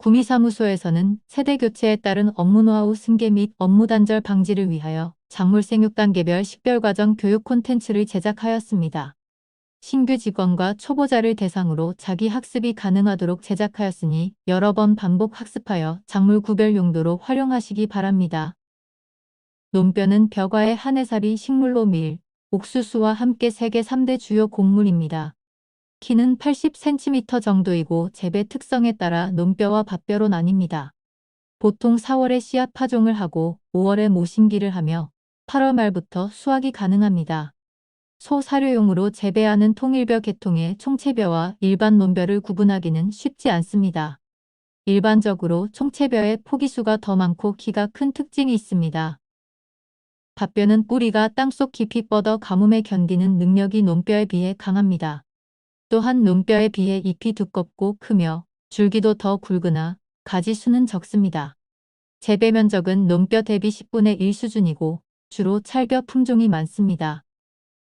구미사무소에서는 세대 교체에 따른 업무 노하우 승계 및 업무 단절 방지를 위하여 작물 생육 단계별 식별과정 교육 콘텐츠를 제작하였습니다. 신규 직원과 초보자를 대상으로 자기 학습이 가능하도록 제작하였으니 여러 번 반복 학습하여 작물 구별 용도로 활용하시기 바랍니다. 논뼈는 벼과의 한해살이 식물로 밀, 옥수수와 함께 세계 3대 주요 곡물입니다. 키는 80cm 정도이고 재배 특성에 따라 논뼈와 밭뼈로 나뉩니다. 보통 4월에 씨앗 파종을 하고 5월에 모심기를 하며 8월 말부터 수확이 가능합니다. 소 사료용으로 재배하는 통일벼 계통의 총체벼와 일반 논벼를 구분하기는 쉽지 않습니다. 일반적으로 총체벼의 포기수가 더 많고 키가 큰 특징이 있습니다. 밭벼는 뿌리가 땅속 깊이 뻗어 가뭄에 견디는 능력이 논벼에 비해 강합니다. 또한 논벼에 비해 잎이 두껍고 크며 줄기도 더 굵으나 가지 수는 적습니다. 재배 면적은 논벼 대비 10분의 1 수준이고 주로 찰벼 품종이 많습니다.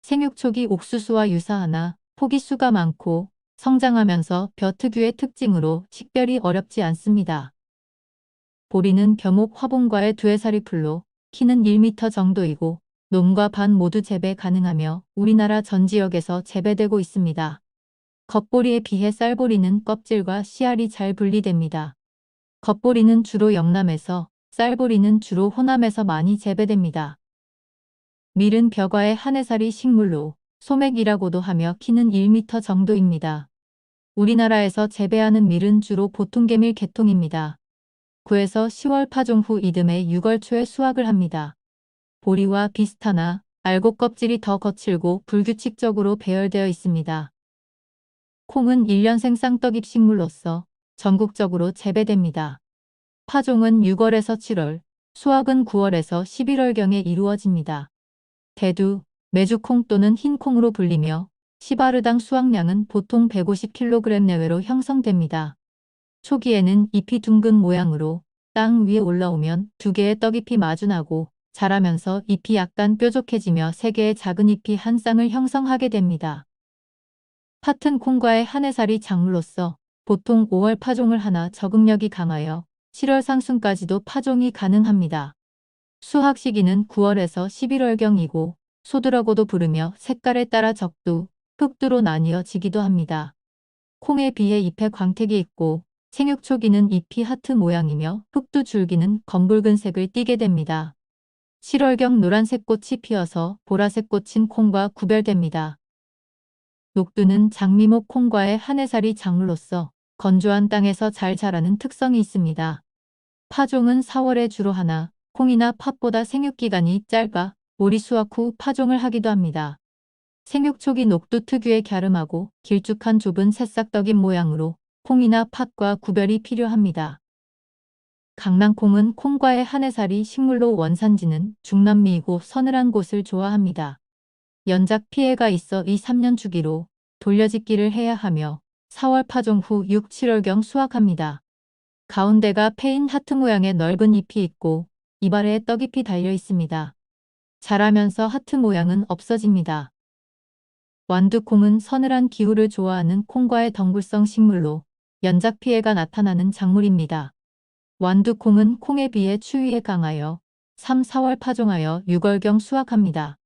생육 초기 옥수수와 유사하나 포기 수가 많고 성장하면서 벼 특유의 특징으로 식별이 어렵지 않습니다. 보리는 벼목 화분과의 두해살이 풀로 키는 1m 정도이고 논과 밭 모두 재배 가능하며 우리나라 전 지역에서 재배되고 있습니다. 겉보리에 비해 쌀보리는 껍질과 씨알이 잘 분리됩니다. 겉보리는 주로 영남에서, 쌀보리는 주로 호남에서 많이 재배됩니다. 밀은 벼과의 한해살이 식물로 소맥이라고도 하며 키는 1m 정도입니다. 우리나라에서 재배하는 밀은 주로 보통개밀 계통입니다. 9에서 10월 파종 후 이듬해 6월 초에 수확을 합니다. 보리와 비슷하나 알곡 껍질이 더 거칠고 불규칙적으로 배열되어 있습니다. 콩은 1년생 쌍떡잎 식물로서 전국적으로 재배됩니다. 파종은 6월에서 7월, 수확은 9월에서 11월경에 이루어집니다. 대두, 메주콩 또는 흰콩으로 불리며 시바르당 수확량은 보통 150kg 내외로 형성됩니다. 초기에는 잎이 둥근 모양으로 땅 위에 올라오면 두 개의 떡잎이 마주나고 자라면서 잎이 약간 뾰족해지며 세 개의 작은 잎이 한 쌍을 형성하게 됩니다. 팥은 콩과의 한해살이 작물로서 보통 5월 파종을 하나 적응력이 강하여 7월 상순까지도 파종이 가능합니다. 수확 시기는 9월에서 11월경이고 소두라고도 부르며 색깔에 따라 적두, 흑두로 나뉘어지기도 합니다. 콩에 비해 잎에 광택이 있고 생육 초기는 잎이 하트 모양이며 흑두 줄기는 검붉은색을 띠게 됩니다. 7월경 노란색 꽃이 피어서 보라색 꽃인 콩과 구별됩니다. 녹두는 장미목 콩과의 한해살이 작물로서 건조한 땅에서 잘 자라는 특성이 있습니다. 파종은 4월에 주로 하나 콩이나 팥보다 생육기간이 짧아 오리 수확 후 파종을 하기도 합니다. 생육 초기 녹두 특유의 갸름하고 길쭉한 좁은 새싹떡잎 모양으로 콩이나 팥과 구별이 필요합니다. 강낭콩은 콩과의 한해살이 식물로 원산지는 중남미이고 서늘한 곳을 좋아합니다. 연작 피해가 있어 2~3년 주기로 돌려짓기를 해야 하며 4월 파종 후 6, 7월경 수확합니다. 가운데가 패인 하트 모양의 넓은 잎이 있고 잎 아래에 떡잎이 달려 있습니다. 자라면서 하트 모양은 없어집니다. 완두콩은 서늘한 기후를 좋아하는 콩과의 덩굴성 식물로 연작 피해가 나타나는 작물입니다. 완두콩은 콩에 비해 추위에 강하여 3, 4월 파종하여 6월경 수확합니다.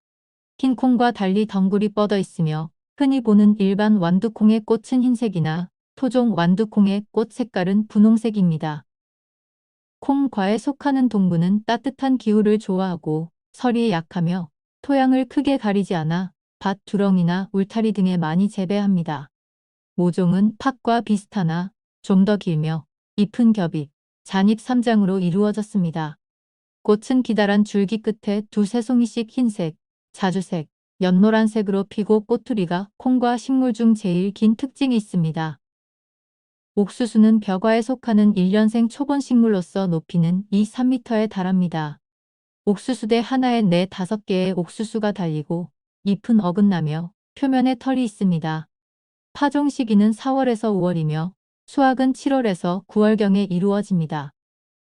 흰 콩과 달리 덩굴이 뻗어 있으며 흔히 보는 일반 완두콩의 꽃은 흰색이나 토종 완두콩의 꽃 색깔은 분홍색입니다. 콩과에 속하는 동부는 따뜻한 기후를 좋아하고 서리에 약하며 토양을 크게 가리지 않아 밭 두렁이나 울타리 등에 많이 재배합니다. 모종은 팥과 비슷하나 좀 더 길며 잎은 겹잎, 잔잎 3장으로 이루어졌습니다. 꽃은 기다란 줄기 끝에 두세 송이씩 흰색, 자주색, 연노란색으로 피고 꼬투리가 콩과 식물 중 제일 긴 특징이 있습니다. 옥수수는 벼과에 속하는 1년생 초본 식물로서 높이는 2~3m에 달합니다. 옥수수대 하나에 4~5개의 옥수수가 달리고 잎은 어긋나며 표면에 털이 있습니다. 파종 시기는 4월에서 5월이며 수확은 7월에서 9월경에 이루어집니다.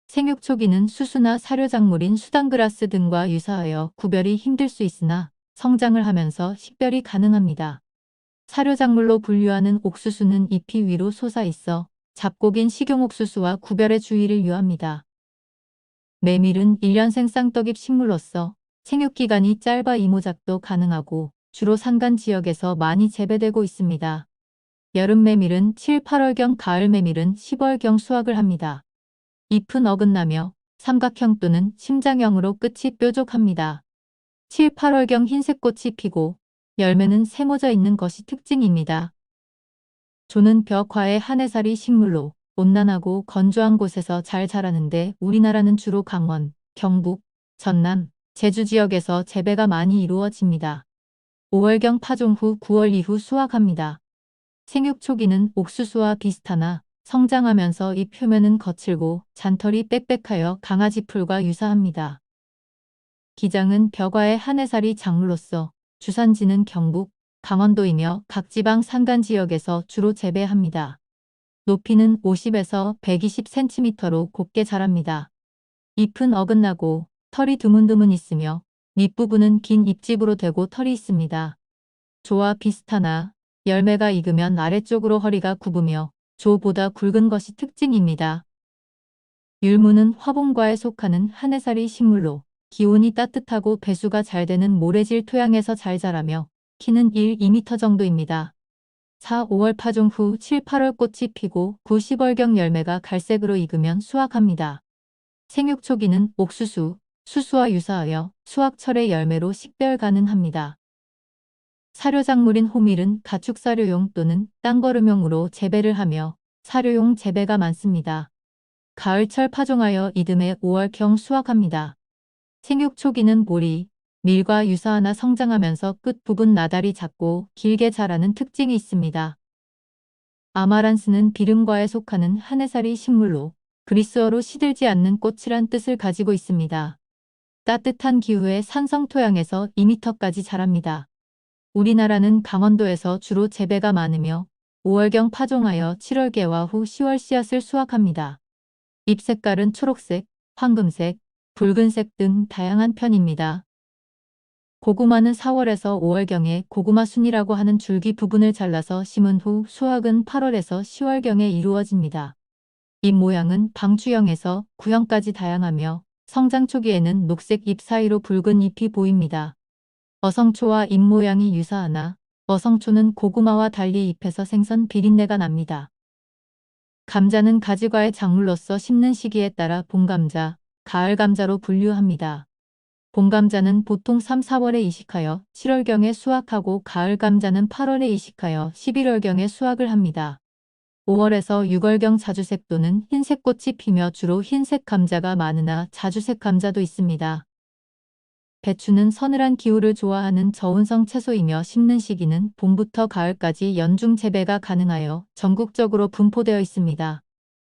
생육 초기는 수수나 사료작물인 수당그라스 등과 유사하여 구별이 힘들 수 있으나 성장을 하면서 식별이 가능합니다. 사료작물로 분류하는 옥수수는 잎이 위로 솟아 있어 잡곡인 식용옥수수와 구별의 주의를 유합니다. 메밀은 1년생 쌍떡잎 식물로서 생육기간이 짧아 이모작도 가능하고 주로 산간 지역에서 많이 재배되고 있습니다. 여름 메밀은 7, 8월경, 가을 메밀은 10월경 수확을 합니다. 잎은 어긋나며 삼각형 또는 심장형으로 끝이 뾰족합니다. 7, 8월경 흰색 꽃이 피고 열매는 세모져 있는 것이 특징입니다. 조는 벽화의 한해살이 식물로 온난하고 건조한 곳에서 잘 자라는데 우리나라는 주로 강원, 경북, 전남, 제주 지역에서 재배가 많이 이루어집니다. 5월경 파종 후 9월 이후 수확합니다. 생육 초기는 옥수수와 비슷하나 성장하면서 잎 표면은 거칠고 잔털이 빽빽하여 강아지 풀과 유사합니다. 기장은 벽화의 한해살이 작물로서 주산지는 경북, 강원도이며 각 지방 산간 지역에서 주로 재배합니다. 높이는 50에서 120cm로 곱게 자랍니다. 잎은 어긋나고 털이 드문드문 있으며 윗부분은 긴 잎집으로 되고 털이 있습니다. 조와 비슷하나 열매가 익으면 아래쪽으로 허리가 굽으며 조보다 굵은 것이 특징입니다. 율무는 화분과에 속하는 한해살이 식물로 기온이 따뜻하고 배수가 잘 되는 모래질 토양에서 잘 자라며 키는 1, 2m 정도입니다. 4, 5월 파종 후 7, 8월 꽃이 피고 9, 10월경 열매가 갈색으로 익으면 수확합니다. 생육 초기는 옥수수, 수수와 유사하여 수확철의 열매로 식별 가능합니다. 사료작물인 호밀은 가축사료용 또는 땅거름용으로 재배를 하며 사료용 재배가 많습니다. 가을철 파종하여 이듬해 5월경 수확합니다. 생육 초기는 보리, 밀과 유사하나 성장하면서 끝부분 나달이 작고 길게 자라는 특징이 있습니다. 아마란스는 비름과에 속하는 한해살이 식물로 그리스어로 시들지 않는 꽃이란 뜻을 가지고 있습니다. 따뜻한 기후의 산성 토양에서 2m까지 자랍니다. 우리나라는 강원도에서 주로 재배가 많으며 5월경 파종하여 7월 개화 후 10월 씨앗을 수확합니다. 잎 색깔은 초록색, 황금색, 붉은색 등 다양한 편입니다. 고구마는 4월에서 5월경에 고구마 순이라고 하는 줄기 부분을 잘라서 심은 후 수확은 8월에서 10월경에 이루어집니다. 잎 모양은 방추형에서 구형까지 다양하며 성장 초기에는 녹색 잎 사이로 붉은 잎이 보입니다. 어성초와 잎 모양이 유사하나 어성초는 고구마와 달리 잎에서 생선 비린내가 납니다. 감자는 가지과의 작물로서 심는 시기에 따라 봄감자, 가을감자로 분류합니다. 봄감자는 보통 3, 4월에 이식하여 7월경에 수확하고 가을감자는 8월에 이식하여 11월경에 수확을 합니다. 5월에서 6월경 자주색 또는 흰색 꽃이 피며 주로 흰색 감자가 많으나 자주색 감자도 있습니다. 배추는 서늘한 기후를 좋아하는 저온성 채소이며 심는 시기는 봄부터 가을까지 연중 재배가 가능하여 전국적으로 분포되어 있습니다.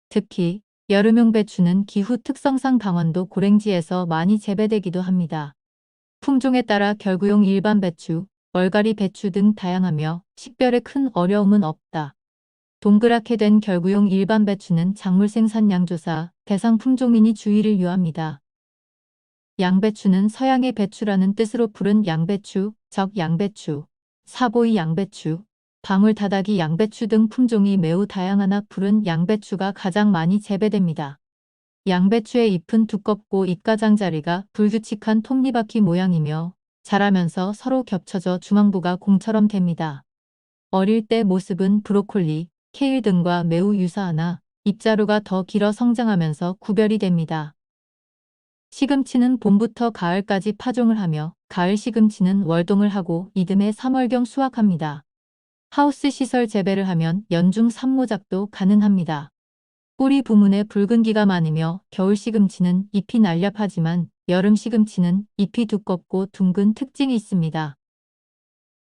특히 여름용 배추는 기후 특성상 강원도 고랭지에서 많이 재배되기도 합니다. 품종에 따라 결구용 일반 배추, 얼갈이 배추 등 다양하며 식별에 큰 어려움은 없다. 동그랗게 된 결구용 일반 배추는 작물 생산량 조사 대상 품종이니 주의를 유합니다. 양배추는 서양의 배추라는 뜻으로 부른 양배추, 적 양배추, 사보이 양배추, 방울다닥이 양배추 등 품종이 매우 다양하나 푸른 양배추가 가장 많이 재배됩니다. 양배추의 잎은 두껍고 잎가장자리가 불규칙한 톱니바퀴 모양이며 자라면서 서로 겹쳐져 중앙부가 공처럼 됩니다. 어릴 때 모습은 브로콜리, 케일 등과 매우 유사하나 잎자루가 더 길어 성장하면서 구별이 됩니다. 시금치는 봄부터 가을까지 파종을 하며 가을 시금치는 월동을 하고 이듬해 3월경 수확합니다. 하우스 시설 재배를 하면 연중 산모작도 가능합니다. 뿌리 부문에 붉은기가 많으며 겨울 시금치는 잎이 날렵하지만 여름 시금치는 잎이 두껍고 둥근 특징이 있습니다.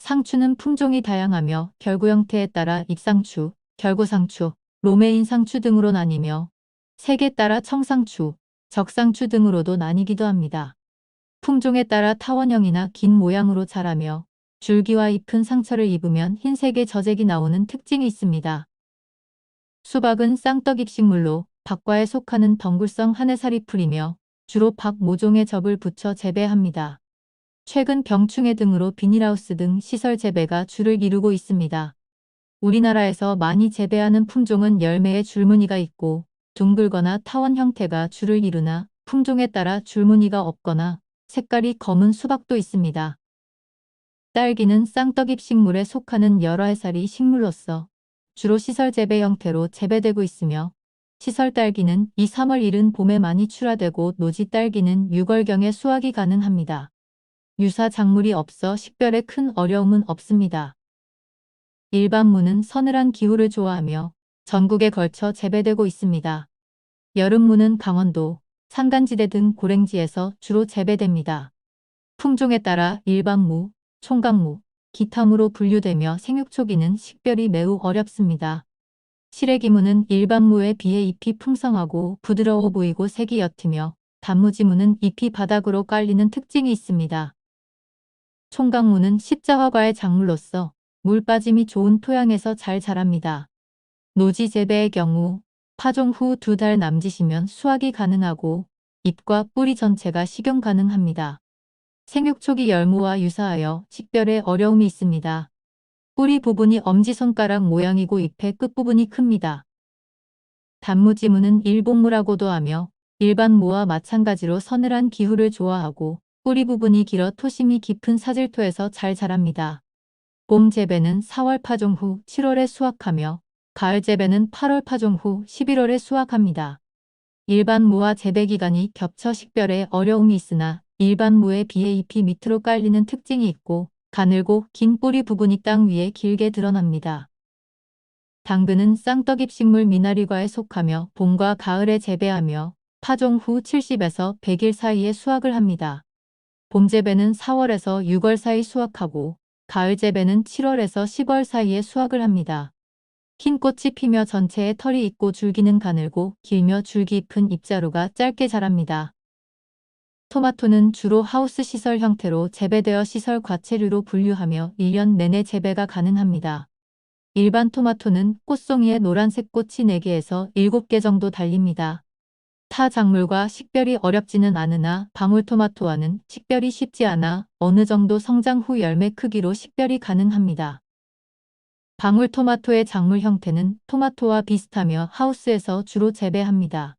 상추는 품종이 다양하며 결구 형태에 따라 잎상추, 결구상추, 로메인 상추 등으로 나뉘며 색에 따라 청상추, 적상추 등으로도 나뉘기도 합니다. 품종에 따라 타원형이나 긴 모양으로 자라며 줄기와 잎은 상처를 입으면 흰색의 저잭이 나오는 특징이 있습니다. 수박은 쌍떡잎 식물로 박과에 속하는 덩굴성 한해살이 풀이며 주로 박 모종에 접을 붙여 재배합니다. 최근 병충해 등으로 비닐하우스 등 시설 재배가 주를 이루고 있습니다. 우리나라에서 많이 재배하는 품종은 열매에 줄무늬가 있고 둥글거나 타원 형태가 줄을 이루나 품종에 따라 줄무늬가 없거나 색깔이 검은 수박도 있습니다. 딸기는 쌍떡잎 식물에 속하는 여러 해살이 식물로서 주로 시설 재배 형태로 재배되고 있으며 시설 딸기는 2, 3월 이른 봄에 많이 출하되고 노지 딸기는 6월경에 수확이 가능합니다. 유사 작물이 없어 식별에 큰 어려움은 없습니다. 일반무는 서늘한 기후를 좋아하며 전국에 걸쳐 재배되고 있습니다. 여름무는 강원도, 산간지대 등 고랭지에서 주로 재배됩니다. 품종에 따라 일반무, 총각무, 기타무로 분류되며 생육초기는 식별이 매우 어렵습니다. 시래기무는 일반무에 비해 잎이 풍성하고 부드러워 보이고 색이 옅으며 단무지무는 잎이 바닥으로 깔리는 특징이 있습니다. 총각무는 십자화과의 작물로서 물 빠짐이 좋은 토양에서 잘 자랍니다. 노지 재배의 경우 파종 후 2달 남짓이면 수확이 가능하고 잎과 뿌리 전체가 식용 가능합니다. 생육초기 열무와 유사하여 식별에 어려움이 있습니다. 뿌리 부분이 엄지손가락 모양이고 잎의 끝부분이 큽니다. 단무지무는 일본무라고도 하며 일반무와 마찬가지로 서늘한 기후를 좋아하고 뿌리 부분이 길어 토심이 깊은 사질토에서 잘 자랍니다. 봄 재배는 4월 파종 후 7월에 수확하며 가을 재배는 8월 파종 후 11월에 수확합니다. 일반무와 재배 기간이 겹쳐 식별에 어려움이 있으나 일반무에 비해 잎이 밑으로 깔리는 특징이 있고 가늘고 긴 뿌리 부분이 땅 위에 길게 드러납니다. 당근은 쌍떡잎 식물 미나리과에 속하며 봄과 가을에 재배하며 파종 후 70에서 100일 사이에 수확을 합니다. 봄 재배는 4월에서 6월 사이 수확하고 가을 재배는 7월에서 10월 사이에 수확을 합니다. 흰 꽃이 피며 전체에 털이 있고 줄기는 가늘고 길며 줄기 잎은 잎자루가 짧게 자랍니다. 토마토는 주로 하우스 시설 형태로 재배되어 시설 과체류로 분류하며 1년 내내 재배가 가능합니다. 일반 토마토는 꽃송이에 노란색 꽃이 4개에서 7개 정도 달립니다. 타 작물과 식별이 어렵지는 않으나 방울토마토와는 식별이 쉽지 않아 어느 정도 성장 후 열매 크기로 식별이 가능합니다. 방울토마토의 작물 형태는 토마토와 비슷하며 하우스에서 주로 재배합니다.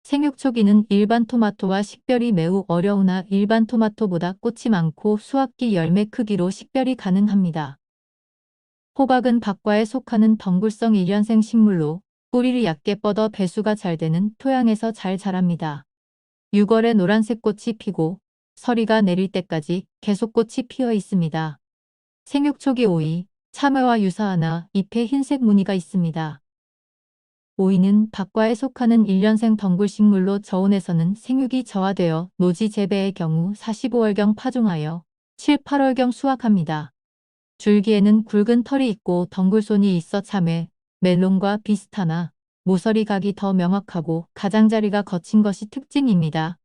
생육초기는 일반 토마토와 식별이 매우 어려우나 일반 토마토보다 꽃이 많고 수확기 열매 크기로 식별이 가능합니다. 호박은 박과에 속하는 덩굴성 일년생 식물로 뿌리를 얕게 뻗어 배수가 잘 되는 토양에서 잘 자랍니다. 6월에 노란색 꽃이 피고 서리가 내릴 때까지 계속 꽃이 피어 있습니다. 생육초기 오이, 참외와 유사하나 잎에 흰색 무늬가 있습니다. 오이는 박과에 속하는 일년생 덩굴식물로 저온에서는 생육이 저하되어 노지 재배의 경우 45월경 파종하여 7, 8월경 수확합니다. 줄기에는 굵은 털이 있고 덩굴손이 있어 참외, 멜론과 비슷하나 모서리 각이 더 명확하고 가장자리가 거친 것이 특징입니다.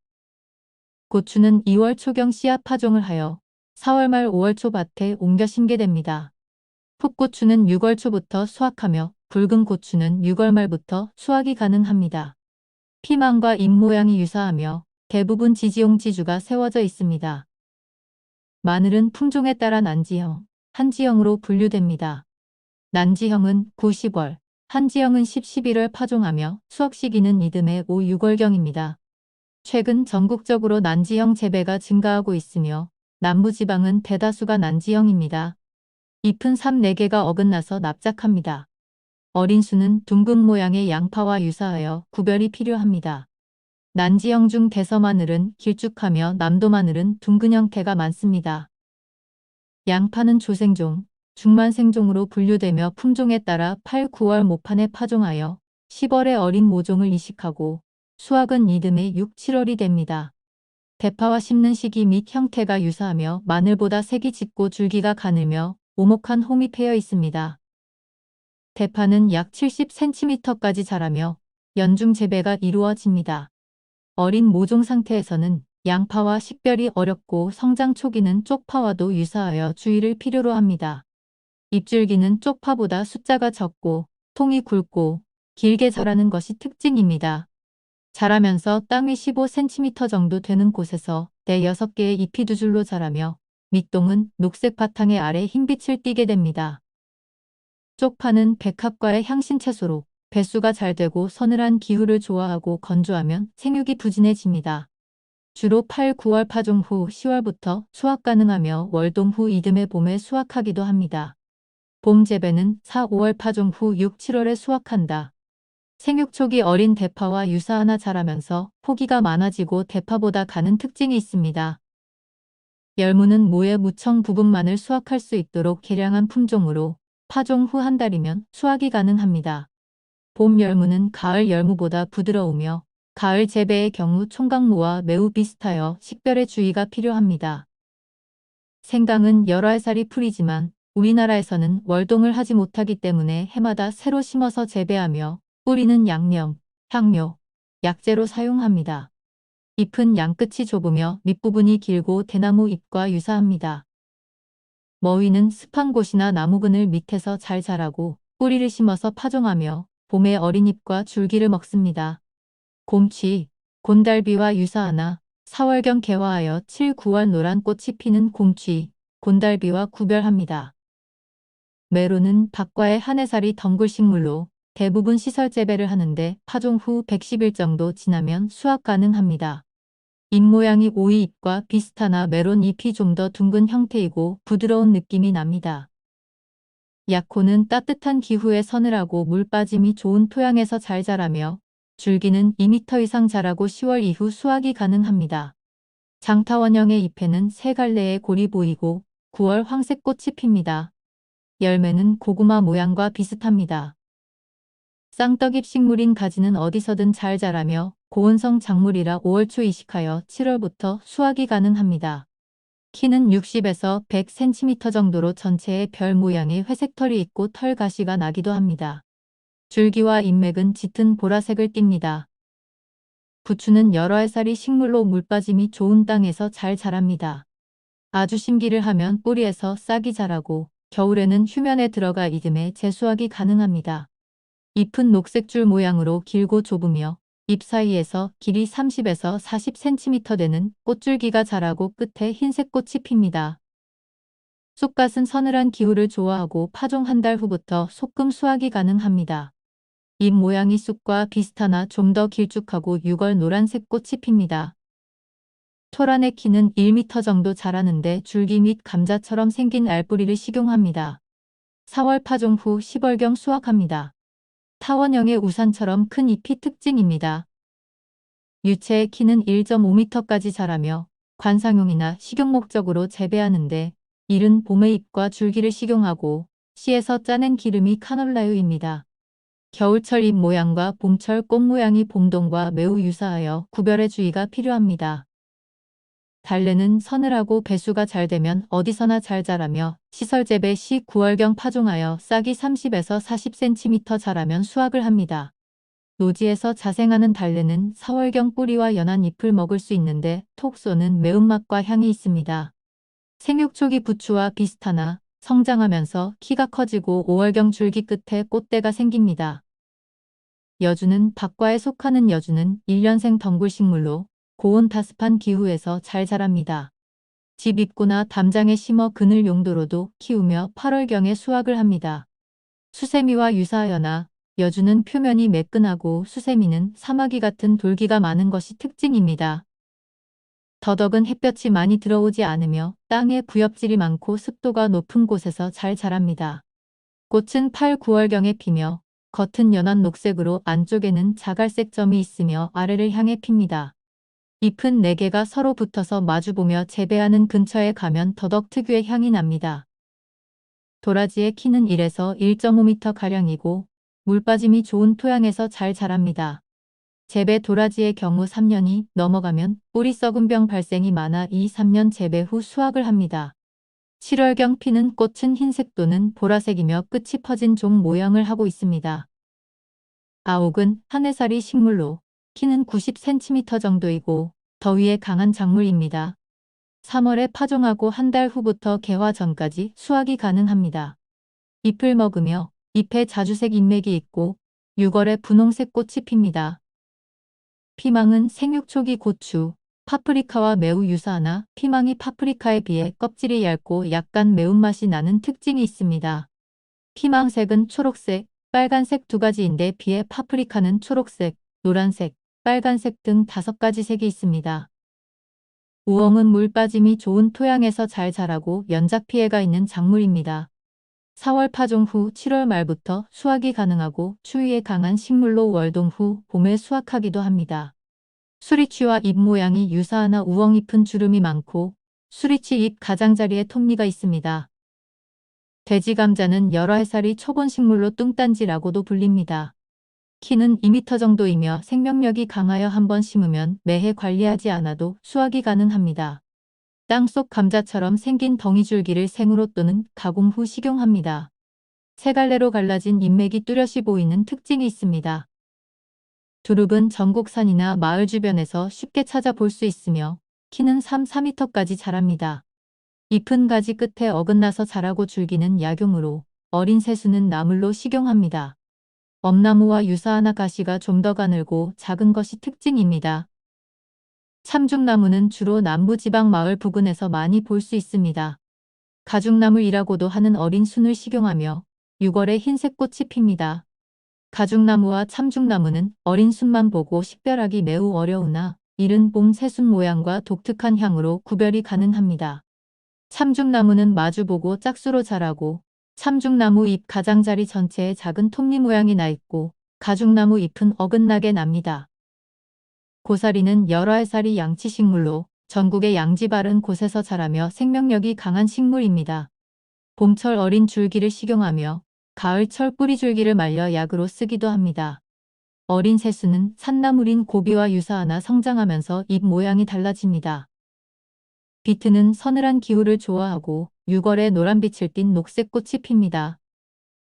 고추는 2월 초경 씨앗 파종을 하여 4월 말 5월 초 밭에 옮겨 심게 됩니다. 풋고추는 6월 초부터 수확하며 붉은 고추는 6월 말부터 수확이 가능합니다. 피망과 잎 모양이 유사하며 대부분 지지용 지주가 세워져 있습니다. 마늘은 품종에 따라 난지형, 한지형으로 분류됩니다. 난지형은 9, 10월, 한지형은 10, 11월 파종하며 수확 시기는 이듬해 5, 6월경입니다. 최근 전국적으로 난지형 재배가 증가하고 있으며 남부지방은 대다수가 난지형입니다. 잎은 3, 4개가 어긋나서 납작합니다. 어린 수는 둥근 모양의 양파와 유사하여 구별이 필요합니다. 난지형 중 대서마늘은 길쭉하며 남도마늘은 둥근 형태가 많습니다. 양파는 조생종, 중만생종으로 분류되며 품종에 따라 8, 9월 모판에 파종하여 10월에 어린 모종을 이식하고 수확은 이듬해 6, 7월이 됩니다. 대파와 심는 시기 및 형태가 유사하며 마늘보다 색이 짙고 줄기가 가늘며 오목한 홈이 패여 있습니다. 대파는 약 70cm까지 자라며 연중 재배가 이루어집니다. 어린 모종 상태에서는 양파와 식별이 어렵고 성장 초기는 쪽파와도 유사하여 주의를 필요로 합니다. 잎줄기는 쪽파보다 숫자가 적고 통이 굵고 길게 자라는 것이 특징입니다. 자라면서 땅이 15cm 정도 되는 곳에서 4-6개의 잎이 2줄로 자라며 밑동은 녹색 바탕의 아래 흰빛을 띠게 됩니다. 쪽파는 백합과의 향신 채소로 배수가 잘 되고 서늘한 기후를 좋아하고 건조하면 생육이 부진해집니다. 주로 8, 9월 파종 후 10월부터 수확 가능하며 월동 후 이듬해 봄에 수확하기도 합니다. 봄 재배는 4, 5월 파종 후 6, 7월에 수확한다. 생육 초기 어린 대파와 유사하나 자라면서 포기가 많아지고 대파보다 가는 특징이 있습니다. 열무는 모의 무청 부분만을 수확할 수 있도록 개량한 품종으로 파종 후 한 달이면 수확이 가능합니다. 봄 열무는 가을 열무보다 부드러우며 가을 재배의 경우 총각무와 매우 비슷하여 식별에 주의가 필요합니다. 생강은 여러 알살이 풀이지만 우리나라에서는 월동을 하지 못하기 때문에 해마다 새로 심어서 재배하며 뿌리는 양념, 향료, 약재로 사용합니다. 잎은 양끝이 좁으며 밑부분이 길고 대나무 잎과 유사합니다. 머위는 습한 곳이나 나무근을 밑에서 잘 자라고 뿌리를 심어서 파종하며 봄에 어린 잎과 줄기를 먹습니다. 곰취, 곤달비와 유사하나 4월경 개화하여 7, 9월 노란 꽃이 피는 곰취, 곤달비와 구별합니다. 메로는 박과의 한 해살이 덩굴 식물로 대부분 시설 재배를 하는데 파종 후 110일 정도 지나면 수확 가능합니다. 잎 모양이 오이 잎과 비슷하나 메론 잎이 좀 더 둥근 형태이고 부드러운 느낌이 납니다. 약호는 따뜻한 기후에 서늘하고 물 빠짐이 좋은 토양에서 잘 자라며 줄기는 2m 이상 자라고 10월 이후 수확이 가능합니다. 장타원형의 잎에는 세 갈래의 골이 보이고 9월 황색 꽃이 핍니다. 열매는 고구마 모양과 비슷합니다. 쌍떡잎 식물인 가지는 어디서든 잘 자라며 고온성 작물이라 5월 초 이식하여 7월부터 수확이 가능합니다. 키는 60에서 100cm 정도로 전체에 별 모양의 회색 털이 있고 털 가시가 나기도 합니다. 줄기와 잎맥은 짙은 보라색을 띱니다. 부추는 여러 알살이 식물로 물빠짐이 좋은 땅에서 잘 자랍니다. 아주 심기를 하면 뿌리에서 싹이 자라고 겨울에는 휴면에 들어가 이듬해 재수확이 가능합니다. 잎은 녹색줄 모양으로 길고 좁으며 잎 사이에서 길이 30에서 40cm 되는 꽃줄기가 자라고 끝에 흰색 꽃이 핍니다. 쑥갓은 서늘한 기후를 좋아하고 파종 한 달 후부터 소금 수확이 가능합니다. 잎 모양이 쑥과 비슷하나 좀 더 길쭉하고 6월 노란색 꽃이 핍니다. 토란의 키는 1m 정도 자라는데 줄기 및 감자처럼 생긴 알뿌리를 식용합니다. 4월 파종 후 10월경 수확합니다. 타원형의 우산처럼 큰 잎이 특징입니다. 유채의 키는 1.5m까지 자라며 관상용이나 식용 목적으로 재배하는데 이른 봄의 잎과 줄기를 식용하고 씨에서 짜낸 기름이 카놀라유입니다. 겨울철 잎 모양과 봄철 꽃 모양이 봄동과 매우 유사하여 구별에 주의가 필요합니다. 달래는 서늘하고 배수가 잘 되면 어디서나 잘 자라며 시설 재배 시 9월경 파종하여 싹이 30에서 40cm 자라면 수확을 합니다. 노지에서 자생하는 달래는 4월경 뿌리와 연한 잎을 먹을 수 있는데 톡 쏘는 매운맛과 향이 있습니다. 생육 초기 부추와 비슷하나 성장하면서 키가 커지고 5월경 줄기 끝에 꽃대가 생깁니다. 여주는 박과에 속하는 여주는 1년생 덩굴식물로 고온 다습한 기후에서 잘 자랍니다. 집 입구나 담장에 심어 그늘 용도로도 키우며 8월경에 수확을 합니다. 수세미와 유사하여나 여주는 표면이 매끈하고 수세미는 사마귀 같은 돌기가 많은 것이 특징입니다. 더덕은 햇볕이 많이 들어오지 않으며 땅에 부엽질이 많고 습도가 높은 곳에서 잘 자랍니다. 꽃은 8, 9월경에 피며 겉은 연한 녹색으로 안쪽에는 자갈색 점이 있으며 아래를 향해 핍니다. 잎은 4개가 서로 붙어서 마주보며 재배하는 근처에 가면 더덕 특유의 향이 납니다. 도라지의 키는 1에서 1.5m가량이고 물빠짐이 좋은 토양에서 잘 자랍니다. 재배 도라지의 경우 3년이 넘어가면 뿌리 썩은 병 발생이 많아 2, 3년 재배 후 수확을 합니다. 7월경 피는 꽃은 흰색 또는 보라색이며 끝이 퍼진 종 모양을 하고 있습니다. 아옥은 한 해살이 식물로 키는 90cm 정도이고 더위에 강한 작물입니다. 3월에 파종하고 한 달 후부터 개화 전까지 수확이 가능합니다. 잎을 먹으며 잎에 자주색 잎맥이 있고 6월에 분홍색 꽃이 핍니다. 피망은 생육 초기 고추, 파프리카와 매우 유사하나 피망이 파프리카에 비해 껍질이 얇고 약간 매운맛이 나는 특징이 있습니다. 피망색은 초록색, 빨간색 두 가지인데 비해 파프리카는 초록색, 노란색, 빨간색 등 5가지 색이 있습니다. 우엉은 물 빠짐이 좋은 토양에서 잘 자라고 연작 피해가 있는 작물입니다. 4월 파종 후 7월 말부터 수확이 가능하고 추위에 강한 식물로 월동 후 봄에 수확하기도 합니다. 수리치와 잎 모양이 유사하나 우엉잎은 주름이 많고 수리치 잎 가장자리에 톱니가 있습니다. 돼지감자는 여러 해살이 초본 식물로 뚱딴지라고도 불립니다. 키는 2m 정도이며 생명력이 강하여 한번 심으면 매해 관리하지 않아도 수확이 가능합니다. 땅속 감자처럼 생긴 덩이줄기를 생으로 또는 가공 후 식용합니다. 세 갈래로 갈라진 잎맥이 뚜렷이 보이는 특징이 있습니다. 두릅은 전국 산이나 마을 주변에서 쉽게 찾아볼 수 있으며 키는 3-4m까지 자랍니다. 잎은 가지 끝에 어긋나서 자라고 줄기는 약용으로 어린 새수는 나물로 식용합니다. 엄나무와 유사하나 가시가 좀 더 가늘고 작은 것이 특징입니다. 참중나무는 주로 남부지방 마을 부근에서 많이 볼 수 있습니다. 가죽나물이라고도 하는 어린 순을 식용하며 6월에 흰색 꽃이 핍니다. 가죽나무와 참중나무는 어린 순만 보고 식별하기 매우 어려우나 이른 봄 새순 모양과 독특한 향으로 구별이 가능합니다. 참중나무는 마주보고 짝수로 자라고 참중나무 잎 가장자리 전체에 작은 톱니 모양이 나 있고 가죽나무 잎은 어긋나게 납니다. 고사리는 여러 해살이 양치식물로 전국의 양지 바른 곳에서 자라며 생명력이 강한 식물입니다. 봄철 어린 줄기를 식용하며 가을철 뿌리줄기를 말려 약으로 쓰기도 합니다. 어린 새수는 산나물인 고비와 유사하나 성장하면서 잎 모양이 달라집니다. 비트는 서늘한 기후를 좋아하고 6월에 노란빛을 띤 녹색꽃이 핍니다.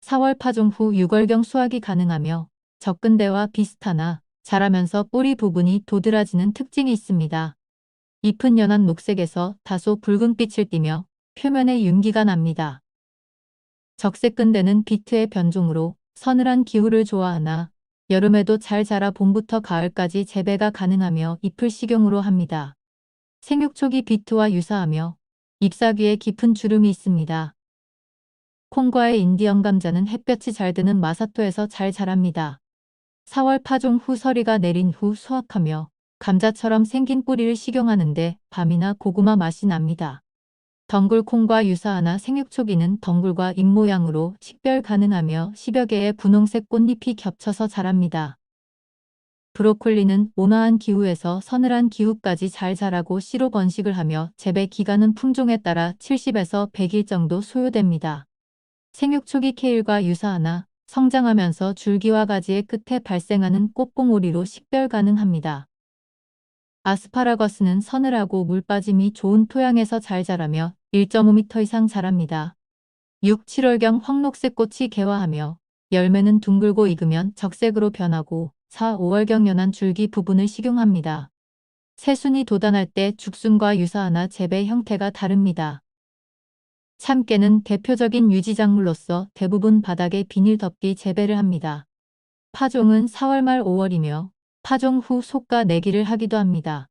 4월 파종 후 6월경 수확이 가능하며 적근대와 비슷하나 자라면서 뿌리 부분이 도드라지는 특징이 있습니다. 잎은 연한 녹색에서 다소 붉은빛을 띠며 표면에 윤기가 납니다. 적색근대는 비트의 변종으로 서늘한 기후를 좋아하나 여름에도 잘 자라 봄부터 가을까지 재배가 가능하며 잎을 식용으로 합니다. 생육초기 비트와 유사하며 잎사귀에 깊은 주름이 있습니다. 콩과의 인디언 감자는 햇볕이 잘 드는 마사토에서 잘 자랍니다. 4월 파종 후 서리가 내린 후 수확하며 감자처럼 생긴 뿌리를 식용하는데 밤이나 고구마 맛이 납니다. 덩굴콩과 유사하나 생육초기는 덩굴과 잎 모양으로 식별 가능하며 10여 개의 분홍색 꽃잎이 겹쳐서 자랍니다. 브로콜리는 온화한 기후에서 서늘한 기후까지 잘 자라고 씨로 번식을 하며 재배 기간은 품종에 따라 70에서 100일 정도 소요됩니다. 생육초기 케일과 유사하나 성장하면서 줄기와 가지의 끝에 발생하는 꽃봉오리로 식별 가능합니다. 아스파라거스는 서늘하고 물빠짐이 좋은 토양에서 잘 자라며 1.5m 이상 자랍니다. 6, 7월경 황록색 꽃이 개화하며 열매는 둥글고 익으면 적색으로 변하고 4, 5월경 연한 줄기 부분을 식용합니다. 새순이 돋아날 때 죽순과 유사하나 재배 형태가 다릅니다. 참깨는 대표적인 유지작물로서 대부분 바닥에 비닐 덮기 재배를 합니다. 파종은 4월 말 5월이며 파종 후 속가 내기를 하기도 합니다.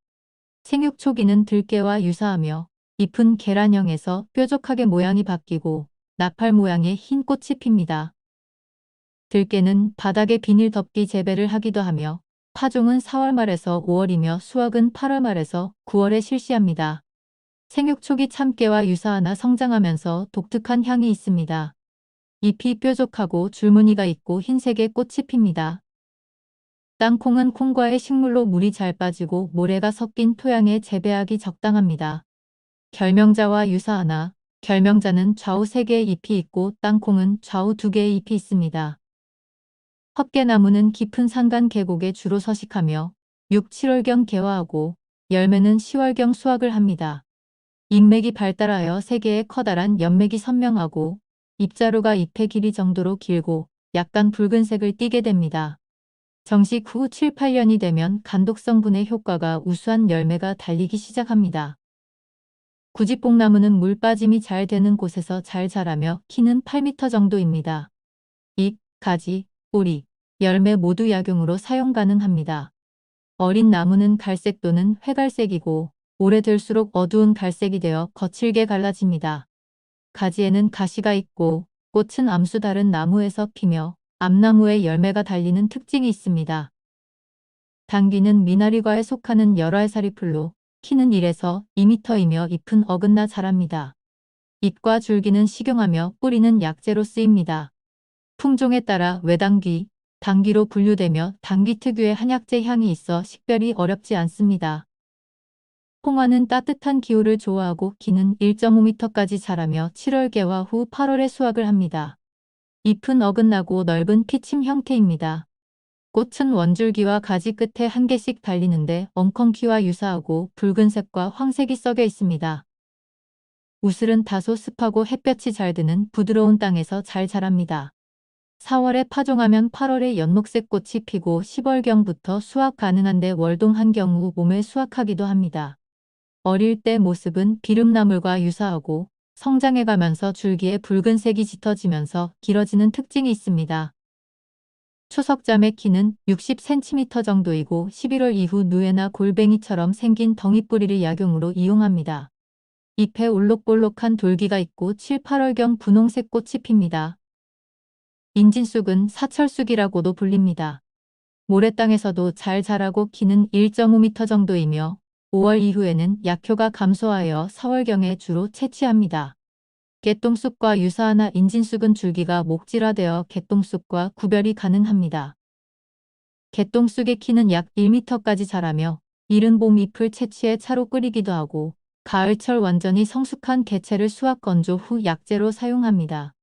생육 초기는 들깨와 유사하며 잎은 계란형에서 뾰족하게 모양이 바뀌고 나팔 모양의 흰 꽃이 핍니다. 들깨는 바닥에 비닐 덮기 재배를 하기도 하며 파종은 4월 말에서 5월이며 수확은 8월 말에서 9월에 실시합니다. 생육 초기 참깨와 유사하나 성장하면서 독특한 향이 있습니다. 잎이 뾰족하고 줄무늬가 있고 흰색의 꽃이 핍니다. 땅콩은 콩과의 식물로 물이 잘 빠지고 모래가 섞인 토양에 재배하기 적당합니다. 결명자와 유사하나 결명자는 좌우 3개의 잎이 있고 땅콩은 좌우 2개의 잎이 있습니다. 헛개나무는 깊은 산간 계곡에 주로 서식하며 6, 7월경 개화하고 열매는 10월경 수확을 합니다. 잎맥이 발달하여 3개의 커다란 연맥이 선명하고 잎자루가 잎의 길이 정도로 길고 약간 붉은색을 띠게 됩니다. 정식 후 7, 8년이 되면 간독성분의 효과가 우수한 열매가 달리기 시작합니다. 구지뽕나무는 물 빠짐이 잘 되는 곳에서 잘 자라며 키는 8m 정도입니다. 잎, 가지, 뿌리, 열매 모두 약용으로 사용 가능합니다. 어린 나무는 갈색 또는 회갈색이고 오래될수록 어두운 갈색이 되어 거칠게 갈라집니다. 가지에는 가시가 있고 꽃은 암수 다른 나무에서 피며 암나무에 열매가 달리는 특징이 있습니다. 당귀는 미나리과에 속하는 여러 알사리 풀로 키는 1에서 2m이며 잎은 어긋나 자랍니다. 잎과 줄기는 식용하며 뿌리는 약재로 쓰입니다. 품종에 따라 외당귀, 당귀로 분류되며 당귀 특유의 한약재 향이 있어 식별이 어렵지 않습니다. 홍화는 따뜻한 기후를 좋아하고 키는 1.5m까지 자라며 7월 개화 후 8월에 수확을 합니다. 잎은 어긋나고 넓은 피침 형태입니다. 꽃은 원줄기와 가지 끝에 한 개씩 달리는데 엉겅퀴와 유사하고 붉은색과 황색이 섞여 있습니다. 우슬은 다소 습하고 햇볕이 잘 드는 부드러운 땅에서 잘 자랍니다. 4월에 파종하면 8월에 연목색 꽃이 피고 10월경부터 수확 가능한데 월동한 경우 봄에 수확하기도 합니다. 어릴 때 모습은 비름나물과 유사하고 성장해가면서 줄기에 붉은색이 짙어지면서 길어지는 특징이 있습니다. 초석잠의 키는 60cm 정도이고 11월 이후 누에나 골뱅이처럼 생긴 덩이뿌리를 약용으로 이용합니다. 잎에 올록볼록한 돌기가 있고 7, 8월경 분홍색 꽃이 핍니다. 인진쑥은 사철쑥이라고도 불립니다. 모래땅에서도 잘 자라고 키는 1.5m 정도이며 5월 이후에는 약효가 감소하여 4월경에 주로 채취합니다. 개똥쑥과 유사하나 인진쑥은 줄기가 목질화되어 개똥쑥과 구별이 가능합니다. 개똥쑥의 키는 약 1m까지 자라며 이른 봄 잎을 채취해 차로 끓이기도 하고 가을철 완전히 성숙한 개체를 수확 건조 후 약재로 사용합니다.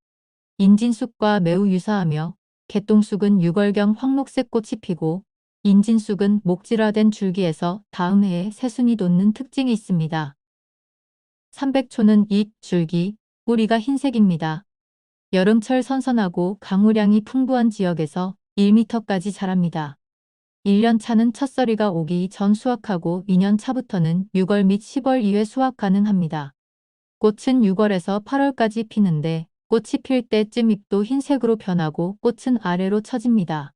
인진쑥과 매우 유사하며 개똥쑥은 6월경 황록색 꽃이 피고 인진쑥은 목질화된 줄기에서 다음 해에 새순이 돋는 특징이 있습니다. 삼백초는 잎, 줄기, 뿌리가 흰색입니다. 여름철 선선하고 강우량이 풍부한 지역에서 1m까지 자랍니다. 1년 차는 첫서리가 오기 전 수확하고 2년 차부터는 6월 및 10월 이후에 수확 가능합니다. 꽃은 6월에서 8월까지 피는데 꽃이 필 때쯤 잎도 흰색으로 변하고 꽃은 아래로 처집니다.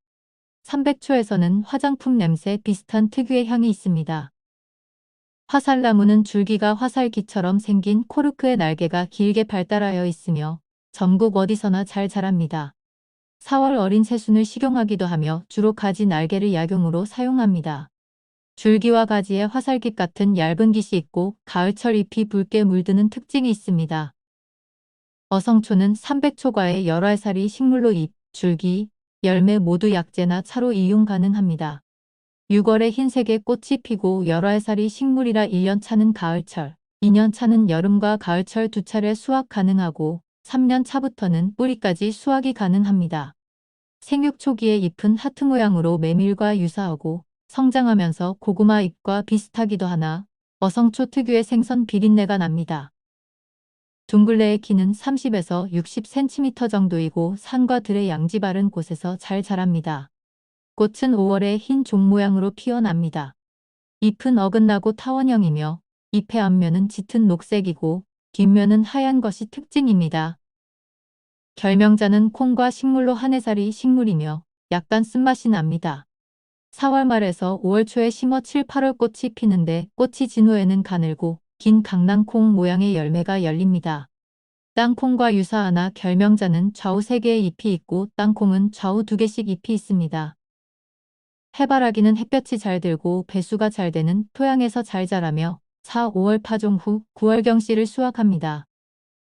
삼백초에서는 화장품 냄새 비슷한 특유의 향이 있습니다. 화살나무는 줄기가 화살기처럼 생긴 코르크의 날개가 길게 발달하여 있으며 전국 어디서나 잘 자랍니다. 4월 어린 새순을 식용하기도 하며 주로 가지 날개를 약용으로 사용합니다. 줄기와 가지에 화살깃 같은 얇은 깃이 있고 가을철 잎이 붉게 물드는 특징이 있습니다. 어성초는 삼백초과의 여러 알사리 식물로 잎, 줄기, 열매 모두 약재나 차로 이용 가능합니다. 6월에 흰색의 꽃이 피고 여러 알사리 식물이라 1년 차는 가을철, 2년 차는 여름과 가을철 두 차례 수확 가능하고 3년 차부터는 뿌리까지 수확이 가능합니다. 생육 초기의 잎은 하트 모양으로 메밀과 유사하고 성장하면서 고구마 잎과 비슷하기도 하나 어성초 특유의 생선 비린내가 납니다. 둥글레의 키는 30에서 60cm 정도이고 산과 들의 양지 바른 곳에서 잘 자랍니다. 꽃은 5월에 흰 종 모양으로 피어납니다. 잎은 어긋나고 타원형이며 잎의 앞면은 짙은 녹색이고 뒷면은 하얀 것이 특징입니다. 결명자는 콩과 식물로 한 해살이 식물이며 약간 쓴맛이 납니다. 4월 말에서 5월 초에 심어 7, 8월 꽃이 피는데 꽃이 진 후에는 가늘고 긴 강낭콩 모양의 열매가 열립니다. 땅콩과 유사하나 결명자는 좌우 3개의 잎이 있고 땅콩은 좌우 2개씩 잎이 있습니다. 해바라기는 햇볕이 잘 들고 배수가 잘 되는 토양에서 잘 자라며 4, 5월 파종 후 9월경 씨를 수확합니다.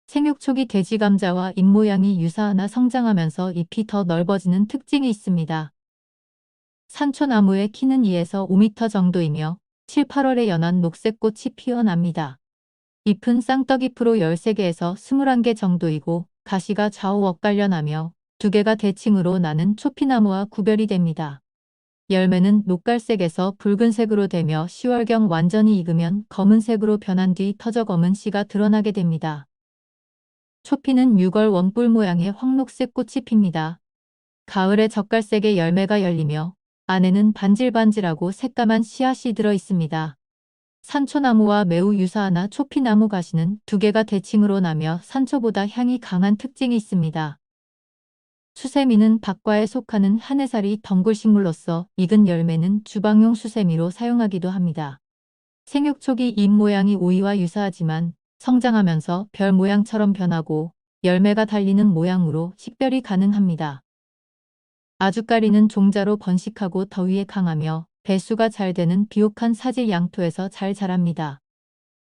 생육 초기 돼지감자와 잎 모양이 유사하나 성장하면서 잎이 더 넓어지는 특징이 있습니다. 산초나무의 키는 2에서 5m 정도이며 7, 8월에 연한 녹색 꽃이 피어납니다. 잎은 쌍떡잎으로 13개에서 21개 정도이고 가시가 좌우 엇갈려 나며 2개가 대칭으로 나는 초피나무와 구별이 됩니다. 열매는 녹갈색에서 붉은색으로 되며 10월경 완전히 익으면 검은색으로 변한 뒤 터져 검은 씨가 드러나게 됩니다. 초피는 6월 원뿔 모양의 황록색 꽃이 핍니다. 가을에 젓갈색의 열매가 열리며 안에는 반질반질하고 새까만 씨앗이 들어 있습니다. 산초나무와 매우 유사하나 초피나무 가시는 2개가 대칭으로 나며 산초보다 향이 강한 특징이 있습니다. 수세미는 박과에 속하는 한 해살이 덩굴식물로서 익은 열매는 주방용 수세미로 사용하기도 합니다. 생육 초기 잎 모양이 오이와 유사하지만 성장하면서 별 모양처럼 변하고 열매가 달리는 모양으로 식별이 가능합니다. 아주까리는 종자로 번식하고 더위에 강하며 배수가 잘 되는 비옥한 사질 양토에서 잘 자랍니다.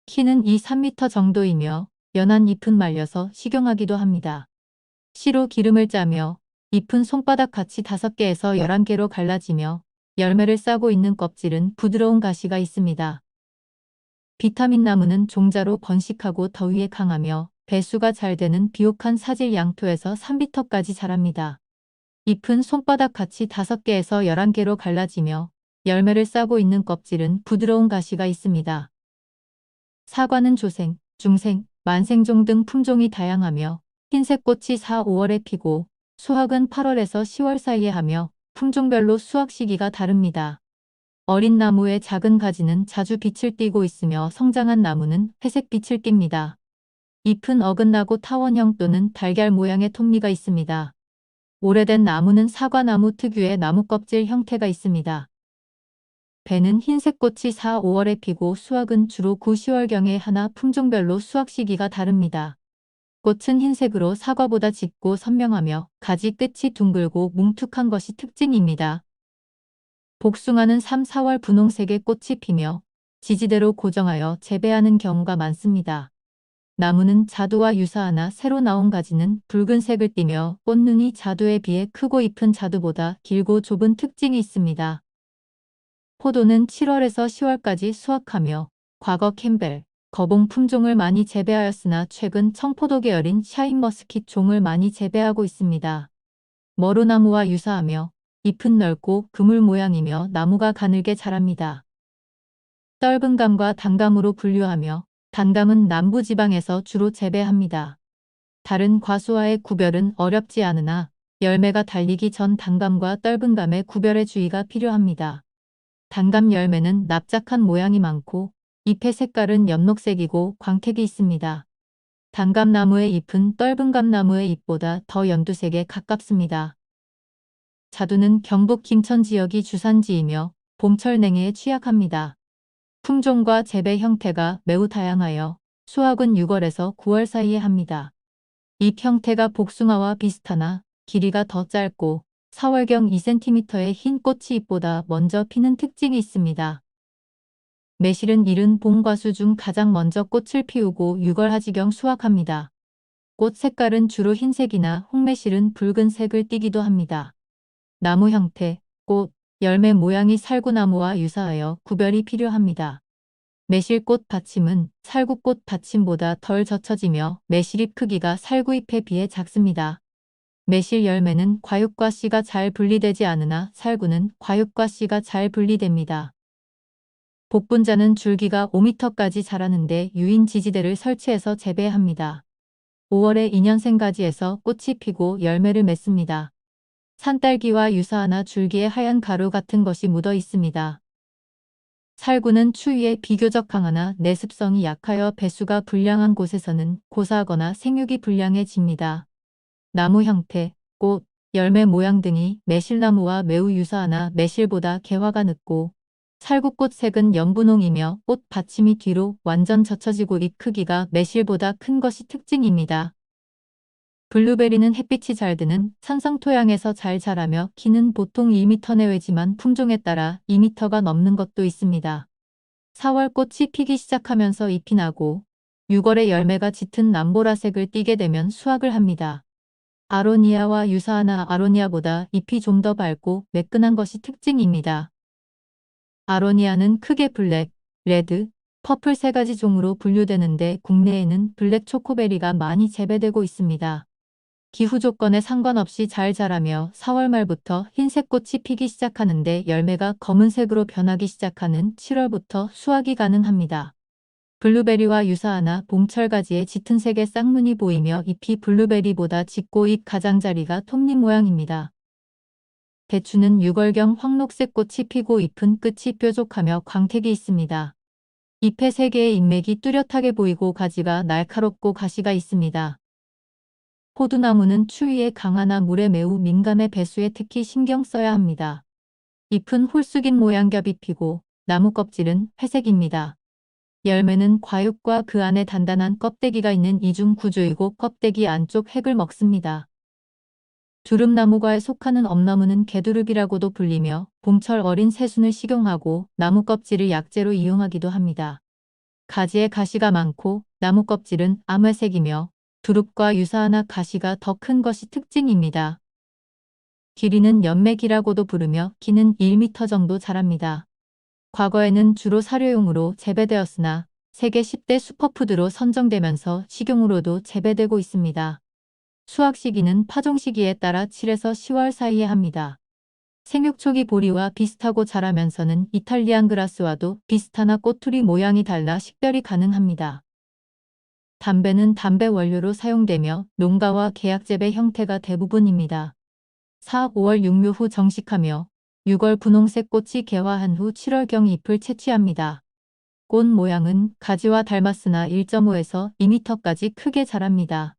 키는 2~3m 정도이며 연한 잎은 말려서 식용하기도 합니다. 씨로 기름을 짜며 잎은 손바닥 같이 5개에서 11개로 갈라지며 열매를 싸고 있는 껍질은 부드러운 가시가 있습니다. 비타민 나무는 종자로 번식하고 더위에 강하며 배수가 잘 되는 비옥한 사질 양토에서 3m까지 자랍니다. 잎은 손바닥 같이 5개에서 11개로 갈라지며 열매를 싸고 있는 껍질은 부드러운 가시가 있습니다. 사과는 조생, 중생, 만생종 등 품종이 다양하며 흰색 꽃이 4~5월에 피고 수확은 8월에서 10월 사이에 하며 품종별로 수확 시기가 다릅니다. 어린 나무의 작은 가지는 자주 빛을 띠고 있으며 성장한 나무는 회색 빛을 띱니다. 잎은 어긋나고 타원형 또는 달걀 모양의 톱니가 있습니다. 오래된 나무는 사과나무 특유의 나무 껍질 형태가 있습니다. 배는 흰색 꽃이 4~5월에 피고 수확은 주로 9~10월경에 하나 품종별로 수확 시기가 다릅니다. 꽃은 흰색으로 사과보다 짙고 선명하며 가지 끝이 둥글고 뭉툭한 것이 특징입니다. 복숭아는 3~4월 분홍색의 꽃이 피며 지지대로 고정하여 재배하는 경우가 많습니다. 나무는 자두와 유사하나 새로 나온 가지는 붉은색을 띠며 꽃눈이 자두에 비해 크고 잎은 자두보다 길고 좁은 특징이 있습니다. 포도는 7월에서 10월까지 수확하며 과거 캠벨, 거봉 품종을 많이 재배하였으나 최근 청포도 계열인 샤인머스킷 종을 많이 재배하고 있습니다. 머루나무와 유사하며 잎은 넓고 그물 모양이며 나무가 가늘게 자랍니다. 떫은감과 단감으로 분류하며 단감은 남부지방에서 주로 재배합니다. 다른 과수와의 구별은 어렵지 않으나 열매가 달리기 전 단감과 떫은감의 구별에 주의가 필요합니다. 단감 열매는 납작한 모양이 많고 잎의 색깔은 연녹색이고 광택이 있습니다. 단감나무의 잎은 떫은감나무의 잎보다 더 연두색에 가깝습니다. 자두는 경북 김천 지역이 주산지이며 봄철 냉해에 취약합니다. 품종과 재배 형태가 매우 다양하여 수확은 6월에서 9월 사이에 합니다. 잎 형태가 복숭아와 비슷하나 길이가 더 짧고 4월경 2cm의 흰 꽃이 잎보다 먼저 피는 특징이 있습니다. 매실은 이른 봄과수 중 가장 먼저 꽃을 피우고 6월 하지경 수확합니다. 꽃 색깔은 주로 흰색이나 홍매실은 붉은색을 띠기도 합니다. 나무 형태, 꽃, 열매 모양이 살구나무와 유사하여 구별이 필요합니다. 매실꽃 받침은 살구꽃 받침보다 덜 젖혀지며 매실잎 크기가 살구잎에 비해 작습니다. 매실 열매는 과육과 씨가 잘 분리되지 않으나 살구는 과육과 씨가 잘 분리됩니다. 복분자는 줄기가 5m까지 자라는데 유인 지지대를 설치해서 재배합니다. 5월에 2년생 가지에서 꽃이 피고 열매를 맺습니다. 산딸기와 유사하나 줄기에 하얀 가루 같은 것이 묻어 있습니다. 살구는 추위에 비교적 강하나 내습성이 약하여 배수가 불량한 곳에서는 고사하거나 생육이 불량해집니다. 나무 형태, 꽃, 열매 모양 등이 매실나무와 매우 유사하나 매실보다 개화가 늦고 살구꽃 색은 연분홍이며 꽃 받침이 뒤로 완전 젖혀지고 잎 크기가 매실보다 큰 것이 특징입니다. 블루베리는 햇빛이 잘 드는 산성 토양에서 잘 자라며 키는 보통 2m 내외지만 품종에 따라 2m가 넘는 것도 있습니다. 4월 꽃이 피기 시작하면서 잎이 나고 6월에 열매가 짙은 남보라색을 띠게 되면 수확을 합니다. 아로니아와 유사하나 아로니아보다 잎이 좀 더 밝고 매끈한 것이 특징입니다. 아로니아는 크게 블랙, 레드, 퍼플 3가지 종으로 분류되는데 국내에는 블랙 초코베리가 많이 재배되고 있습니다. 기후 조건에 상관없이 잘 자라며 4월 말부터 흰색 꽃이 피기 시작하는데 열매가 검은색으로 변하기 시작하는 7월부터 수확이 가능합니다. 블루베리와 유사하나 봄철 가지에 짙은 색의 쌍눈이 보이며 잎이 블루베리보다 짙고 잎 가장자리가 톱니 모양입니다. 대추는 6월경 황록색 꽃이 피고 잎은 끝이 뾰족하며 광택이 있습니다. 잎의 3개의 잎맥이 뚜렷하게 보이고 가지가 날카롭고 가시가 있습니다. 포도나무는 추위에 강하나 물에 매우 민감해 배수에 특히 신경 써야 합니다. 잎은 홀쑥인 모양겹이 피고 나무 껍질은 회색입니다. 열매는 과육과 그 안에 단단한 껍데기가 있는 이중 구조이고 껍데기 안쪽 핵을 먹습니다. 두릅나무과에 속하는 엄나무는 개두릅이라고도 불리며 봄철 어린 새순을 식용하고 나무 껍질을 약재로 이용하기도 합니다. 가지에 가시가 많고 나무 껍질은 암회색이며 두릅과 유사하나 가시가 더 큰 것이 특징입니다. 길이는 연매기라고도 부르며 키는 1m 정도 자랍니다. 과거에는 주로 사료용으로 재배되었으나 세계 10대 슈퍼푸드로 선정되면서 식용으로도 재배되고 있습니다. 수확 시기는 파종 시기에 따라 7에서 10월 사이에 합니다. 생육 초기 보리와 비슷하고 자라면서는 이탈리안 그라스와도 비슷하나 꼬투리 모양이 달라 식별이 가능합니다. 담배는 담배 원료로 사용되며 농가와 계약 재배 형태가 대부분입니다. 4, 5월 육묘 후 정식하며 6월 분홍색 꽃이 개화한 후 7월경 잎을 채취합니다. 꽃 모양은 가지와 닮았으나 1.5에서 2m까지 크게 자랍니다.